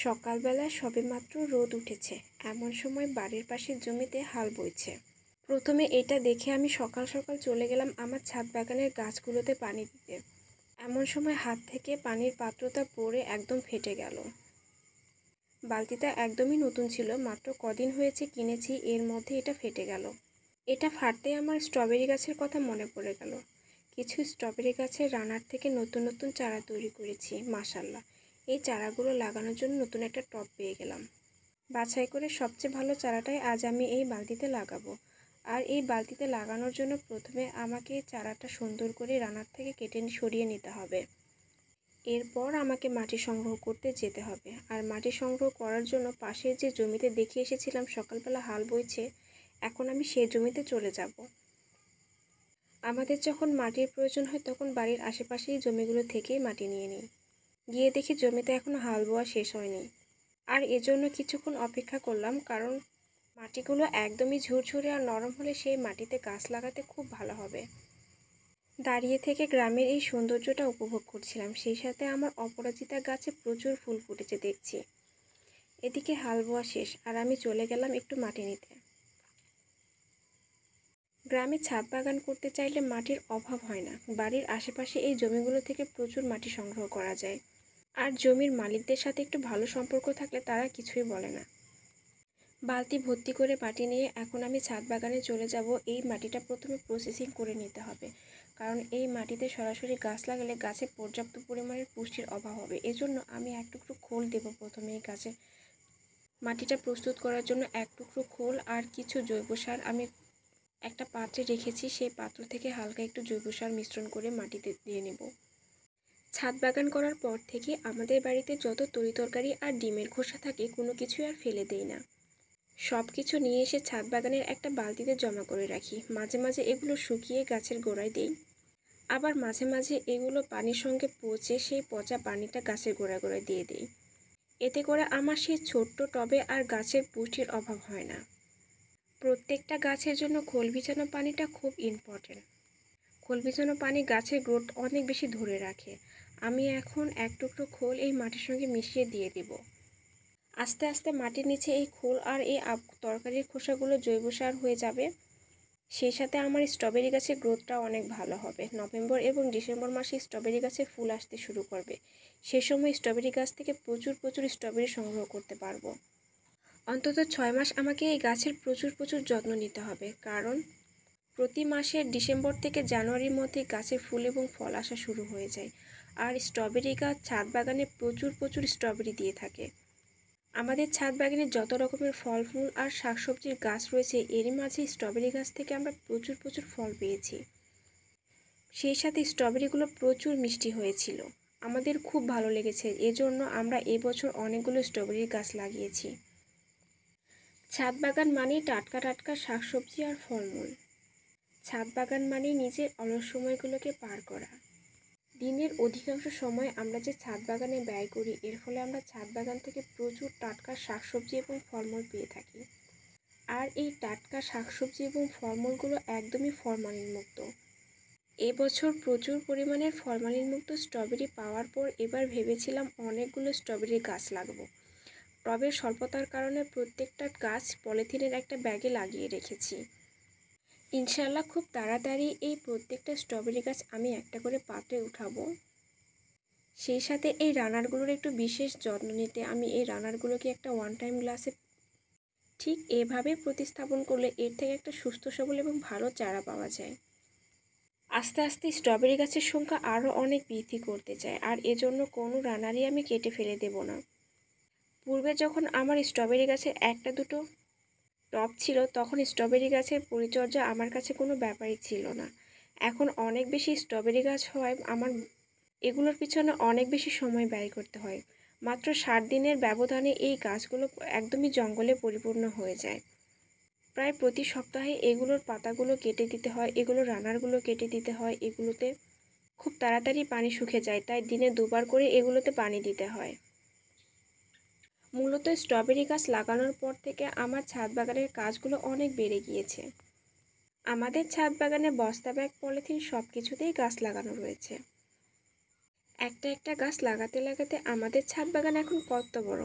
সকালবেলা সবেমাত্র রোদ উঠেছে, এমন সময় বাড়ির পাশের জমিতে হাল বইছে। প্রথমে এটা দেখে আমি সকাল সকাল চলে গেলাম আমার ছাদ বাগানের গাছগুলোতে পানি দিতে। এমন সময় হাত থেকে পানির পাত্রটা পড়ে একদম ফেটে গেল। বালতিটা একদমই নতুন ছিল, মাত্র কদিন হয়েছে কিনেছি, এর মধ্যে এটা ফেটে গেল। এটা ফাটতে আমার স্ট্রবেরি গাছের কথা মনে পড়ে গেল। কিছু স্ট্রবেরি গাছের রানার থেকে নতুন নতুন চারা তৈরি করেছি, মাশাআল্লাহ। এই চারাগুলো লাগানোর জন্য নতুন একটা টব পেয়ে গেলাম। বাছাই করে সবচেয়ে ভালো চারাটাই আজ আমি এই বালতিতে লাগাবো। আর এই বালতিতে লাগানোর জন্য প্রথমে আমাকে চারাটা সুন্দর করে রানার থেকে কেটে সরিয়ে নিতে হবে। এরপর আমাকে মাটি সংগ্রহ করতে যেতে হবে। আর মাটি সংগ্রহ করার জন্য পাশের যে জমিতে দেখে এসেছিলাম সকালবেলা হাল বইছে, এখন আমি সেই জমিতে চলে যাব। আমাদের যখন মাটির প্রয়োজন হয় তখন বাড়ির আশেপাশেই জমিগুলো থেকেই মাটি নিয়ে নিই। গিয়ে দেখি জমিতে এখনও হাল বোয়া শেষ হয়নি। আর এজন্য কিছুক্ষণ অপেক্ষা করলাম, কারণ মাটিগুলো একদমই ঝুরঝুরে আর নরম হলে সেই মাটিতে গাছ লাগাতে খুব ভালো হবে। দাঁড়িয়ে থেকে গ্রামের এই সৌন্দর্যটা উপভোগ করছিলাম, সেই সাথে আমার অপরাজিতা গাছে প্রচুর ফুল ফুটেছে দেখছি। এদিকে হাল বোয়া শেষ আর আমি চলে গেলাম একটু মাটি নিতে। গ্রামে ছাদ বাগান করতে চাইলে মাটির অভাব হয় না। বাড়ির আশেপাশে এই জমিগুলো থেকে প্রচুর মাটি সংগ্রহ করা যায়। আর জমির মালিকদের সাথে একটু ভালো সম্পর্ক থাকলে তারা কিছুই বলে না। বালতি ভর্তি করে মাটি নিয়ে এখন আমি ছাদ বাগানে চলে যাব। এই মাটিটা প্রথমে প্রসেসিং করে নিতে হবে, কারণ এই মাটিতে সরাসরি গাছ লাগালে গাছে পর্যাপ্ত পরিমাণের পুষ্টির অভাব হবে। এজন্য আমি এক টুকরো খোল দেব প্রথমে এই গাছে। মাটিটা প্রস্তুত করার জন্য এক টুকরো খোল আর কিছু জৈব সার আমি একটা পাত্রে রেখেছি, সেই পাত্র থেকে হালকা একটু জৈব সার মিশ্রণ করে মাটিতে দিয়ে নেব। ছাদ বাগান করার পর থেকে আমাদের বাড়িতে যত তরিতরকারি আর ডিমের খোসা থাকে কোনো কিছুই আর ফেলে দেই না। সব কিছু নিয়ে এসে ছাদ বাগানের একটা বালতিতে জমা করে রাখি। মাঝে মাঝে এগুলো শুকিয়ে গাছের গোড়ায় দিই, আবার মাঝে মাঝে এগুলো পানির সঙ্গে পচে সেই পচা পানিটা গাছের গোড়ায় দিয়ে দিই। এতে করে আমার সেই ছোট্ট টবে আর গাছের পুষ্টির অভাব হয় না। প্রত্যেকটা গাছের জন্য খোল ভিজানো পানিটা খুব ইম্পর্টেন্ট। খোল ভিজানো পানি গাছের গ্রোথ অনেক বেশি ধরে রাখে। আমি এখন এক টুকরো খোল এই মাটির সঙ্গে মিশিয়ে দিয়ে দেব। আস্তে আস্তে মাটির নিচে এই খোল আর এই তরকারির খোসাগুলো জৈব সার হয়ে যাবে। সেই সাথে আমার স্ট্রবেরি গাছের গ্রোথটা অনেক ভালো হবে। নভেম্বর এবং ডিসেম্বর মাসে স্ট্রবেরি গাছে ফুল আসতে শুরু করবে। সে সময় স্ট্রবেরি গাছ থেকে প্রচুর স্ট্রবেরি সংগ্রহ করতে পারবো। অন্তত 6 মাস আমাকে এই গাছের প্রচুর যত্ন নিতে হবে, কারণ প্রতি মাসের ডিসেম্বর থেকে জানুয়ারির মধ্যে গাছে ফুল এবং ফল আসা শুরু হয়ে যায়। আর স্ট্রবেরি গাছ ছাদ বাগানে প্রচুর স্ট্রবেরি দিয়ে থাকে। আমাদের ছাদ বাগানে যত রকমের ফল ফুল আর শাকসবজির গাছ রয়েছে, এরই মাঝে স্ট্রবেরি গাছ থেকে আমরা প্রচুর ফল পেয়েছি। সেই সাথে স্ট্রবেরিগুলো প্রচুর মিষ্টি হয়েছিল, আমাদের খুব ভালো লেগেছে। এজন্য আমরা এবছর অনেকগুলো স্ট্রবেরির গাছ লাগিয়েছি। ছাদ বাগান মানেই টাটকা শাকসবজি আর ফলমূল। ছাদ বাগান মানেই নিজের অলস সময়গুলোকে পার করা। দিনের অধিকাংশ সময় আমরা যে ছাদ বাগানে ব্যয় করি, এর ফলে আমরা ছাদ বাগান থেকে প্রচুর টাটকা শাকসবজি এবং ফলমূল পেয়ে থাকি। আর এই টাটকা শাকসবজি এবং ফলমূলগুলো একদমই ফরমালিন মুক্ত। এবছর প্রচুর পরিমাণের ফরমালিন মুক্ত স্ট্রবেরি পাওয়ার পর এবার ভেবেছিলাম অনেকগুলো স্ট্রবেরি গাছ লাগাবো। টবের স্বল্পতার কারণে প্রত্যেকটা গাছ পলিথিনের একটা ব্যাগে লাগিয়ে রেখেছি। ইনশাআল্লাহ খুব তাড়াতাড়ি এই প্রত্যেকটা স্ট্রবেরি গাছ আমি একটা করে পাত্রে উঠাবো। সেই সাথে এই রানারগুলোর একটু বিশেষ যত্ন নিতে আমি এই রানারগুলোকে একটা ওয়ান টাইম গ্লাসে ঠিক এভাবে প্রতিস্থাপন করলে এর থেকে একটা সুস্থ সবল এবং ভালো চারা পাওয়া যায়। আস্তে আস্তে স্ট্রবেরি গাছের সংখ্যা আরও অনেক বৃদ্ধি করতে চায়, আর এজন্য কোনো রানারই আমি কেটে ফেলে দেব না। পূর্বে যখন আমার স্ট্রবেরি গাছের একটা দুটো টব ছিল, তখন স্ট্রবেরি গাছের পরিচর্যা আমার কাছে কোনো ব্যাপারই ছিল না। এখন অনেক বেশি স্ট্রবেরি গাছ হওয়ায় আমার এগুলোর পিছনে অনেক বেশি সময় ব্যয় করতে হয়। মাত্র 60 দিনের ব্যবধানে এই গাছগুলো একদমই জঙ্গলে পরিপূর্ণ হয়ে যায়। প্রায় প্রতি সপ্তাহে এগুলোর পাতাগুলো কেটে দিতে হয়, এগুলোর রানারগুলো কেটে দিতে হয়। এগুলোতে খুব তাড়াতাড়ি পানি শুকে যায়, তাই দিনে 2 বার করে এগুলোতে পানি দিতে হয়। মূলত স্ট্রবেরি গাছ লাগানোর পর থেকে আমার ছাদ বাগানের কাজগুলো অনেক বেড়ে গিয়েছে। আমাদের ছাদ বাগানে বস্তা, ব্যাগ, পলিথিন সব কিছুতেই গাছ লাগানো রয়েছে। একটা গাছ লাগাতে আমাদের ছাদ বাগান এখন কত বড়!